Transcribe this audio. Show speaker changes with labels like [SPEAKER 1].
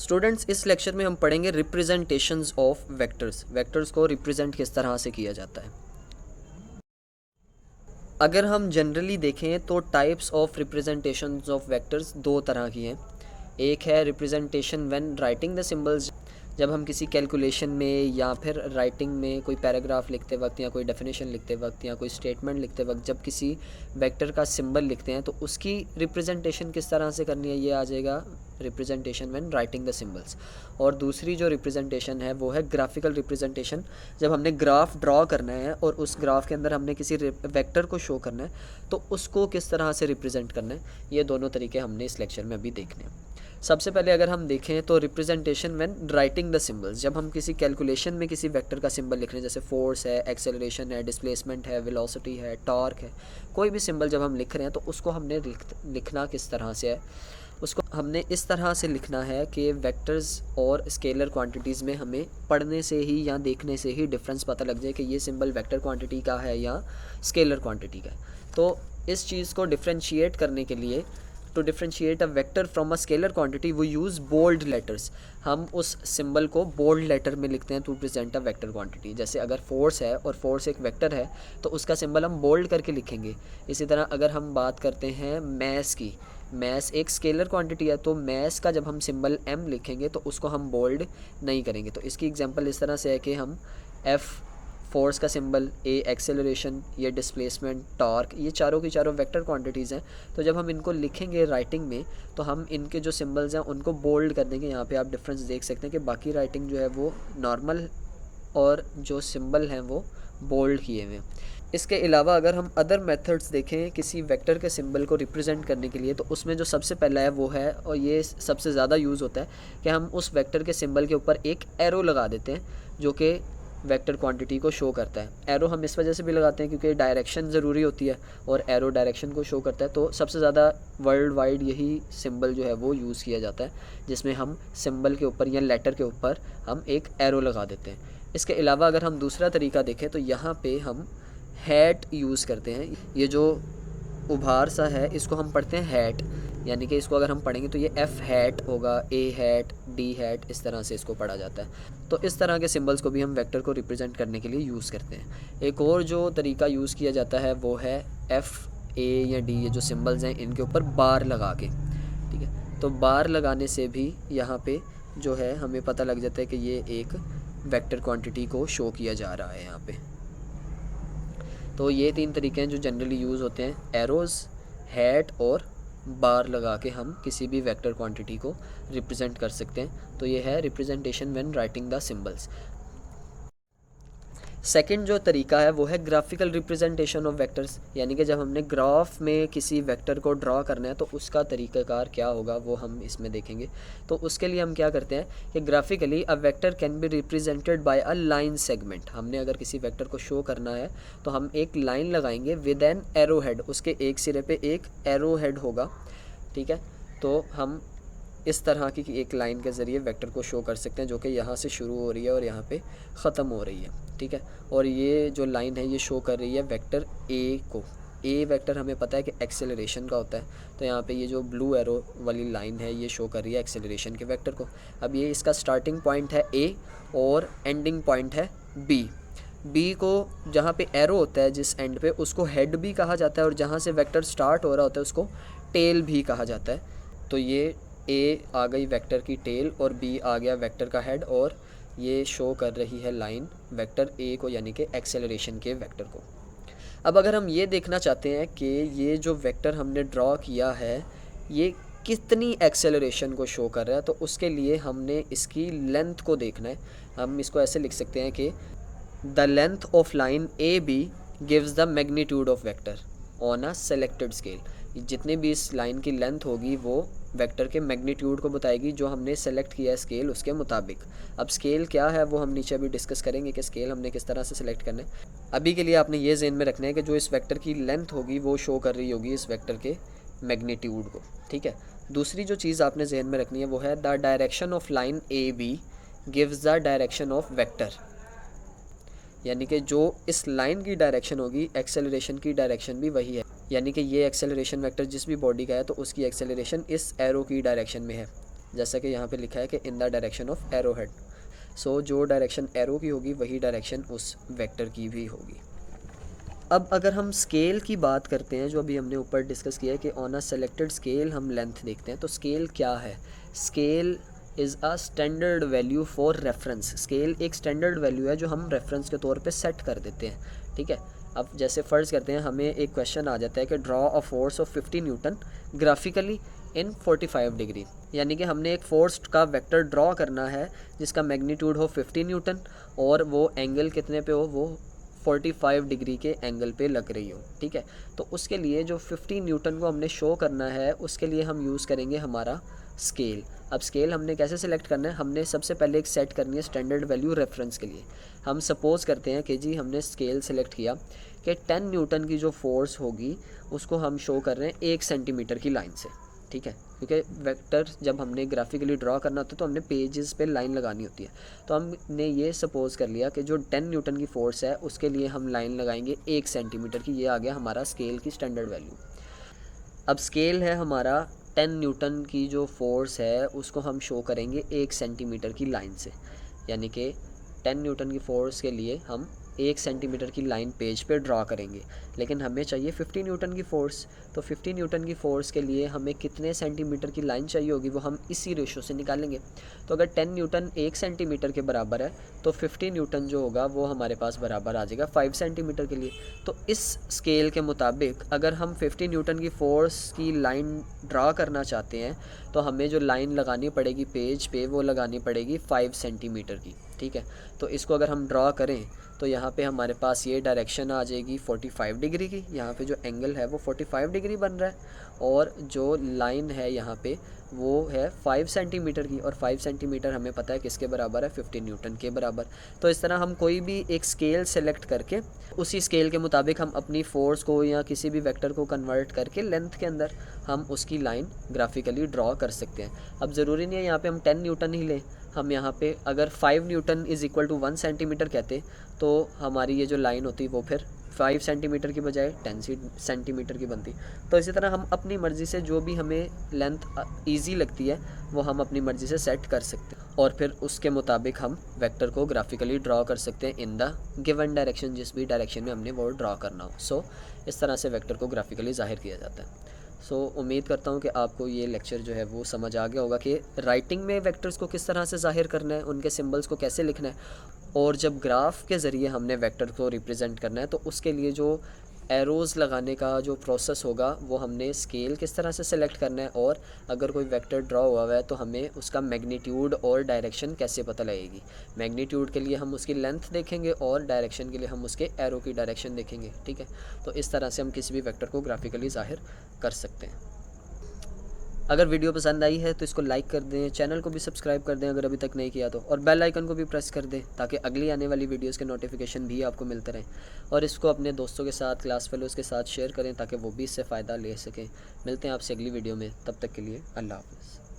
[SPEAKER 1] Students, इस lecture में हम पढ़ेंगे रिप्रेजेंटेशंस ऑफ वेक्टर्स। वेक्टर्स को रिप्रेजेंट किस तरह से किया जाता है। अगर हम जनरली देखें तो types of representations of vectors दो तरह की हैं। एक है representation when writing the symbols, जब हम किसी कैलकुलेशन में या फिर राइटिंग में कोई पैराग्राफ लिखते वक्त या कोई डेफिनेशन लिखते वक्त या कोई स्टेटमेंट लिखते वक्त जब किसी वेक्टर का सिंबल लिखते हैं तो उसकी रिप्रेजेंटेशन किस तरह से करनी है, ये आ जाएगा representation when writing the symbols. और दूसरी जो रिप्रेजेंटेशन है वो है ग्राफिकल रिप्रेजेंटेशन, जब हमने ग्राफ ड्रॉ करना है और उस ग्राफ के अंदर हमने किसी वेक्टर को शो करना है तो उसको किस तरह से रिप्रेजेंट करना है। ये दोनों तरीके हमने इस लेक्चर में अभी देखने हैं। सबसे पहले अगर हम देखें तो representation when writing the symbols, जब हम किसी कैलकुलेशन में किसी वेक्टर का सिंबल लिख रहे हैं, जैसे फोर्स है, एक्सेलरेशन है, डिस्प्लेसमेंट है, वेलोसिटी है, टॉर्क है, कोई भी सिंबल जब हम लिख रहे हैं तो उसको हमने लिखना किस तरह से है, उसको हमने इस तरह से लिखना है कि वेक्टर्स और स्केलर क्वांटिटीज़ में हमें पढ़ने से ही या देखने से ही डिफरेंस पता लग जाए कि ये सिंबल वेक्टर क्वांटिटी का है या स्केलर क्वांटिटी का है। तो इस चीज़ को डिफ्रेंशिएट करने के लिए, to differentiate a vector from a scalar quantity वो यूज़ बोल्ड लेटर्स। हम उस सिंबल को बोल्ड लेटर में लिखते हैं to present a vector quantity. जैसे अगर फोर्स है और फोर्स एक वेक्टर है तो उसका सिंबल हम बोल्ड करके लिखेंगे। इसी तरह अगर हम बात करते हैं मैस की, मैस एक स्केलर क्वांटिटी है तो मैस का जब हम सिंबल m लिखेंगे तो उसको हम बोल्ड नहीं करेंगे। तो इसकी एग्जांपल इस तरह से है कि हम f फोर्स का सिंबल, a एक्सेलरेशन, ये डिस्प्लेसमेंट, टॉर्क, ये चारों की चारों वेक्टर क्वांटिटीज़ हैं। तो जब हम इनको लिखेंगे राइटिंग में तो हम इनके जो सिंबल्स हैं उनको बोल्ड कर देंगे। यहाँ पे आप डिफरेंस देख सकते हैं कि बाकी राइटिंग जो है वो नॉर्मल और जो सिंबल हैं वो बोल्ड किए हुए हैं। इसके अलावा अगर हम अदर मेथड्स देखें किसी वेक्टर के सिंबल को रिप्रेजेंट करने के लिए तो उसमें जो सबसे पहला है वो है, और ये सबसे ज़्यादा यूज़ होता है, कि हम उस वेक्टर के सिंबल के ऊपर एक एरो लगा देते हैं जो कि वेक्टर क्वांटिटी को शो करता है। एरो हम इस वजह से भी लगाते हैं क्योंकि डायरेक्शन ज़रूरी होती है और एरो डायरेक्शन को शो करता है। तो सबसे ज़्यादा वर्ल्ड वाइड यही सिंबल जो है वो यूज़ किया जाता है, जिसमें हम सिंबल के ऊपर या लेटर के ऊपर हम एक एरो लगा देते हैं। इसके अलावा अगर हम दूसरा तरीका देखें तो यहाँ पे हम हैट यूज़ करते हैं। ये जो उभार सा है इसको हम पढ़ते हैं हैट, यानी कि इसको अगर हम पढ़ेंगे तो ये एफ हैट होगा, ए हैट, डी हैट, इस तरह से इसको पढ़ा जाता है। तो इस तरह के सिंबल्स को भी हम वेक्टर को रिप्रेजेंट करने के लिए यूज़ करते हैं। एक और जो तरीका यूज़ किया जाता है वो है एफ, ए या डी, ये जो सिंबल्स हैं इनके ऊपर बार लगा के, ठीक है। तो बार लगाने से भी यहाँ पे जो है हमें पता लग जाता है कि ये एक वेक्टर क्वांटिटी को शो किया जा रहा है यहाँ पे। तो ये तीन तरीके हैं जो जनरली यूज़ होते हैं, एरोज़, हैट और बार लगा के हम किसी भी वेक्टर क्वांटिटी को रिप्रेजेंट कर सकते हैं। तो ये है representation when writing the symbols. Second जो तरीका है वो है ग्राफिकल रिप्रेजेंटेशन ऑफ वेक्टर्स, यानी कि जब हमने ग्राफ में किसी वेक्टर को ड्रॉ करना है तो उसका तरीक़ाकार क्या होगा वो हम इसमें देखेंगे। तो उसके लिए हम क्या करते हैं कि graphically a vector can be represented by a line segment. हमने अगर किसी वेक्टर को शो करना है तो हम एक लाइन लगाएंगे विद एन एरो हेड, उसके एक सिरे पे एक एरो हेड होगा, ठीक है। तो हम इस तरह की एक लाइन के ज़रिए वेक्टर को शो कर सकते हैं जो कि यहाँ से शुरू हो रही है और यहाँ पे ख़त्म हो रही है, ठीक है। और ये जो लाइन है ये शो कर रही है वेक्टर ए को। ए वेक्टर हमें पता है कि एक्सेलरेशन का होता है, तो यहाँ पे ये जो ब्लू एरो वाली लाइन है ये शो कर रही है एक्सेलरेशन के वेक्टर को। अब ये इसका स्टार्टिंग पॉइंट है ए और एंडिंग पॉइंट है बी। बी को जहाँ पे एरो होता है जिस एंड पे उसको हेड भी कहा जाता है और जहाँ से वेक्टर स्टार्ट हो रहा होता है उसको टेल भी कहा जाता है। तो ये ए आ गई वेक्टर की टेल और बी आ गया वेक्टर का हेड, और ये शो कर रही है लाइन वेक्टर ए को, यानी कि एक्सेलरेशन के वेक्टर को। अब अगर हम ये देखना चाहते हैं कि ये जो वेक्टर हमने ड्रॉ किया है ये कितनी एक्सेलरेशन को शो कर रहा है, तो उसके लिए हमने इसकी लेंथ को देखना है। हम इसको ऐसे लिख सकते हैं कि the length of line A B gives the magnitude of vector on a selected scale. जितनी भी इस लाइन की लेंथ होगी वो वेक्टर के मैग्नीट्यूड को बताएगी जो हमने सेलेक्ट किया है स्केल उसके मुताबिक। अब स्केल क्या है वो हम नीचे अभी डिस्कस करेंगे कि स्केल हमने किस तरह से सेलेक्ट करना है। अभी के लिए आपने ये ज़हन में रखना है कि जो इस वेक्टर की लेंथ होगी वो शो कर रही होगी इस वेक्टर के मैग्नीट्यूड को, ठीक है। दूसरी जो चीज़ आपने जहन में रखनी है वो है the direction of line A B gives the direction of vector, यानी कि जो इस लाइन की डायरेक्शन होगी एक्सेलरेशन की डायरेक्शन भी वही है। यानी कि ये एक्सेलरेशन वेक्टर जिस भी बॉडी का है तो उसकी एक्सेलरेशन इस एरो की डायरेक्शन में है। जैसा कि यहाँ पे लिखा है कि in the direction of arrow head. So जो डायरेक्शन एरो की होगी वही डायरेक्शन उस वेक्टर की भी होगी। अब अगर हम स्केल की बात करते हैं, जो अभी हमने ऊपर डिस्कस किया है कि ऑन अ सेलेक्टेड स्केल हम लेंथ देखते हैं, तो स्केल क्या है? Scale is a standard value for reference. Scale एक स्टैंडर्ड वैल्यू है जो हम रेफरेंस के तौर पे सेट कर देते हैं, ठीक है। अब जैसे फ़र्ज़ करते हैं हमें एक क्वेश्चन आ जाता है कि draw a force of 50 Newton graphically in 45 degree, यानी कि हमने एक फोर्स का वेक्टर ड्रॉ करना है जिसका मैग्नीट्यूड हो 50 न्यूटन और वो एंगल कितने पे हो, वो 45 डिग्री के एंगल पे लग रही हो, ठीक है। तो उसके लिए जो 50 न्यूटन को हमने शो करना है उसके लिए हम यूज़ करेंगे हमारा स्केल। अब स्केल हमने कैसे सिलेक्ट करना है? हमने सबसे पहले एक सेट करनी है स्टैंडर्ड वैल्यू रेफरेंस के लिए। हम सपोज़ करते हैं कि जी हमने स्केल सेलेक्ट किया कि 10 न्यूटन की जो फोर्स होगी उसको हम शो कर रहे हैं 1 सेंटीमीटर की लाइन से, ठीक है। क्योंकि वेक्टर जब हमने ग्राफिकली ड्रॉ करना होता है तो हमने पेजेस पे लाइन लगानी होती है। तो हमने ये सपोज़ कर लिया कि जो 10 न्यूटन की फ़ोर्स है उसके लिए हम लाइन लगाएंगे 1 सेंटीमीटर की। ये आ गया हमारा स्केल की स्टैंडर्ड वैल्यू। अब स्केल है हमारा 10 न्यूटन की जो फोर्स है उसको हम शो करेंगे 1 सेंटीमीटर की लाइन से, यानी कि 10 न्यूटन की फोर्स के लिए हम 1 सेंटीमीटर की लाइन पेज पे ड्रॉ करेंगे। लेकिन हमें चाहिए 50 न्यूटन की फ़ोर्स, तो 50 न्यूटन की फ़ोर्स के लिए हमें कितने सेंटीमीटर की लाइन चाहिए होगी वो हम इसी रेशो से निकालेंगे। तो अगर 10 न्यूटन 1 सेंटीमीटर के बराबर है तो 50 न्यूटन जो होगा वो हमारे पास बराबर आ जाएगा 5 सेंटीमीटर के लिए। तो इस स्केल के मुताबिक अगर हम 50 न्यूटन की फ़ोर्स की लाइन ड्रा करना चाहते हैं तो हमें जो लाइन लगानी पड़ेगी पेज पे वो लगानी पड़ेगी 5 सेंटीमीटर की, ठीक है। तो इसको अगर हम ड्रा करें तो यहाँ पे हमारे पास ये डायरेक्शन आ जाएगी 45 डिग्री की। यहाँ पे जो एंगल है वो 45 डिग्री बन रहा है और जो लाइन है यहाँ पे वो है 5 सेंटीमीटर की, और 5 सेंटीमीटर हमें पता है किसके बराबर है, 50 न्यूटन के बराबर। तो इस तरह हम कोई भी एक स्केल सेलेक्ट करके उसी स्केल के मुताबिक हम अपनी फोर्स को या किसी भी वेक्टर को कन्वर्ट करके लेंथ के अंदर हम उसकी लाइन ग्राफिकली ड्रॉ कर सकते हैं। अब ज़रूरी नहीं है यहाँ पे हम 10 न्यूटन ही लें, हम यहाँ पे अगर 5 newton is equal to 1 centimetre कहते तो हमारी ये जो लाइन होती वो फिर 5 सेंटीमीटर की बजाय 10 सेंटीमीटर की बनती। तो इसी तरह हम अपनी मर्ज़ी से जो भी हमें लेंथ ईजी लगती है वो हम अपनी मर्ज़ी से सेट कर सकते हैं और फिर उसके मुताबिक हम वेक्टर को ग्राफिकली ड्रॉ कर सकते हैं इन द गिवन डायरेक्शन, जिस भी डायरेक्शन में हमने वो ड्रॉ करना हो। सो इस तरह से वेक्टर को ग्राफिकली ज़ाहिर किया जाता है। उम्मीद करता हूँ कि आपको ये लेक्चर जो है वो समझ आ गया होगा कि राइटिंग में वेक्टर्स को किस तरह से ज़ाहिर करना है, उनके सिंबल्स को कैसे लिखना है, और जब ग्राफ के ज़रिए हमने वेक्टर को रिप्रेजेंट करना है तो उसके लिए जो एरोज़ लगाने का जो प्रोसेस होगा वो हमने स्केल किस तरह से सेलेक्ट करना है, और अगर कोई वेक्टर ड्रॉ हुआ है तो हमें उसका मैग्नीट्यूड और डायरेक्शन कैसे पता लगेगी। मैग्नीट्यूड के लिए हम उसकी लेंथ देखेंगे और डायरेक्शन के लिए हम उसके एरो की डायरेक्शन देखेंगे, ठीक है। तो इस तरह से हम किसी भी वेक्टर को ग्राफिकली ज़ाहिर कर सकते हैं। अगर वीडियो पसंद आई है तो इसको लाइक कर दें, चैनल को भी सब्सक्राइब कर दें अगर अभी तक नहीं किया तो, और बेल आइकन को भी प्रेस कर दें ताकि अगली आने वाली वीडियोस के नोटिफिकेशन भी आपको मिलते रहें। और इसको अपने दोस्तों के साथ, क्लास फेलोज़ के साथ शेयर करें ताकि वो भी इससे फ़ायदा ले सकें। मिलते हैं आपसे अगली वीडियो में, तब तक के लिए अल्लाह हाफ़िज़।